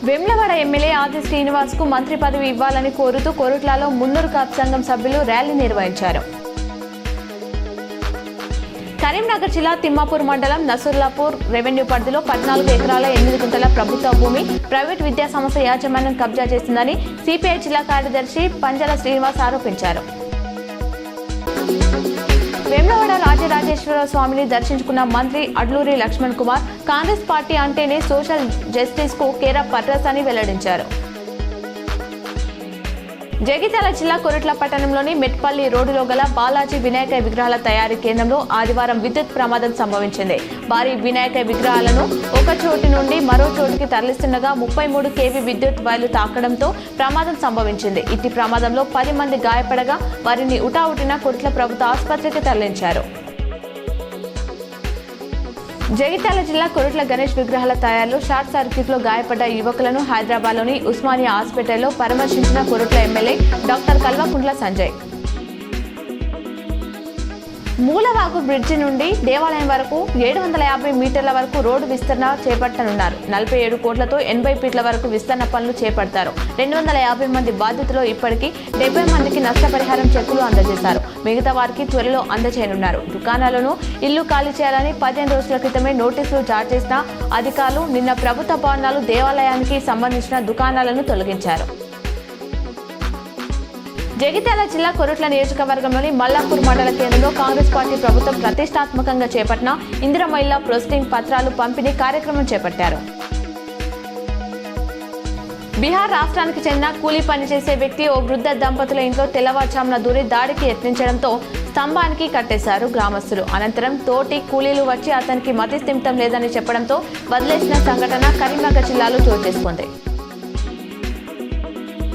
Vemulawada MLA ఆది శ్రీనివాస్ కు మంత్రి పదవి ఇవ్వాలని కోరుతూ కోరుట్లలో మున్నూరు కాపు సంఘం సభ్యులు ర్యాలీ నిర్వహించారు. కరీంనగర్ జిల్లా తిమ్మాపూర్ మండలం నసరుల్లాపూర్ రెవెన్యూ పరిధిలో 14 ఎకరాల 8 గుంటల ప్రభుత్వ భూమి ప్రైవేట్ విద్యా సంస్థ యాజమాన్యం కబ్జా చేసిందని సిపిఐ జిల్లా కార్యదర్శి పంజల శ్రీనివాస్ ఆరోపించారు. వేములవాడ రాజరాజేశ్వర స్వామిని దర్శించుకున్న మంత్రి అడ్లూరి లక్ష్మణ్ కుమార్ కాంగ్రెస్ పార్టీ అంటేనే సోషల్ జస్టిస్ కు కేర్ ఆఫ్ అడ్రస్ అని వెల్లడించారు. జగిత్యాల జిల్లా కొరుట్ల పట్టణంలోని మెట్పల్లి రోడ్డులో గల బాలాజీ వినాయక విగ్రహాల తయారీ కేంద్రంలో ఆదివారం విద్యుత్ ప్రమాదం సంభవించింది. భారీ వినాయక విగ్రహాలను ఒక చోటు నుండి మరో చోటుకి తరలిస్తుండగా 33 kV విద్యుత్ వైర్లు తాకడంతో ప్రమాదం సంభవించింది. ఇట్టి ప్రమాదంలో 10 మంది గాయపడగా వారిని ఉటావుటిన కొరుట్ల ప్రభుత్వ ఆసుపత్రికి తరలించారు. జగిత్యాల జిల్లా కొరుట్ల గణేష్ విగ్రహాల తయారీలో షార్ట్ సర్క్యూట్ లో గాయపడ్డ యువకులను హైదరాబాద్లోని ఉస్మానియా హాస్పిటల్లో పరామర్శించిన Korutla MLA doctor Kalvakuntla Sanjay. Mulavagu bridge నుండి దేవాలయం వరకు 750 మీటర్ల వరకు రోడ్డు విస్తరణ చేపట్టనున్నారు. 47 కోట్లతో 80 ఫీట్ల వరకు విస్తరణ పనులు చేపడతారు. 250 మంది బాధితులు ఇప్పటికీ 70 మందికి నష్టపరిహారం చెక్కులు అందజేశారు. మిగతా వారికి త్వరలో అందజేయనున్నారు. దుకాణాలను ఇల్లు ఖాళీ చేయాలని 15 రోజుల క్రితమే నోటీసులు జారీ చేసిన అధికారులు నిన్న ప్రభుత్వ భవనాలు దేవాలయానికి సంబంధించిన దుకాణాలను తొలగించారు. జగిత్యాల జిల్లా కొరుట్ల నియోజకవర్గంలోని మల్లాపూర్ మండల కేంద్రంలో కాంగ్రెస్ పార్టీ ప్రభుత్వం ప్రతిష్టాత్మకంగా చేపట్టిన ఇందిరమ్మ ఇళ్ల ప్రొసీడింగ్ పత్రాలు పంపిణీ కార్యక్రమం చేపట్టారు. బీహార్ రాష్ట్రానికి చెందిన కూలీ పనిచేసే వ్యక్తి ఓ వృద్ధ దంపతుల ఇంట్లో తెల్లవారుజామున దూరి దాడికి యత్నించడంతో స్తంభానికి కట్టేశారు గ్రామస్తులు. అనంతరం తోటి కూలీలు వచ్చి అతనికి మతిస్థిమితం లేదని చెప్పడంతో వదిలేసిన సంఘటన కరీంనగర్ జిల్లాలో చోటు చేసుకుంది.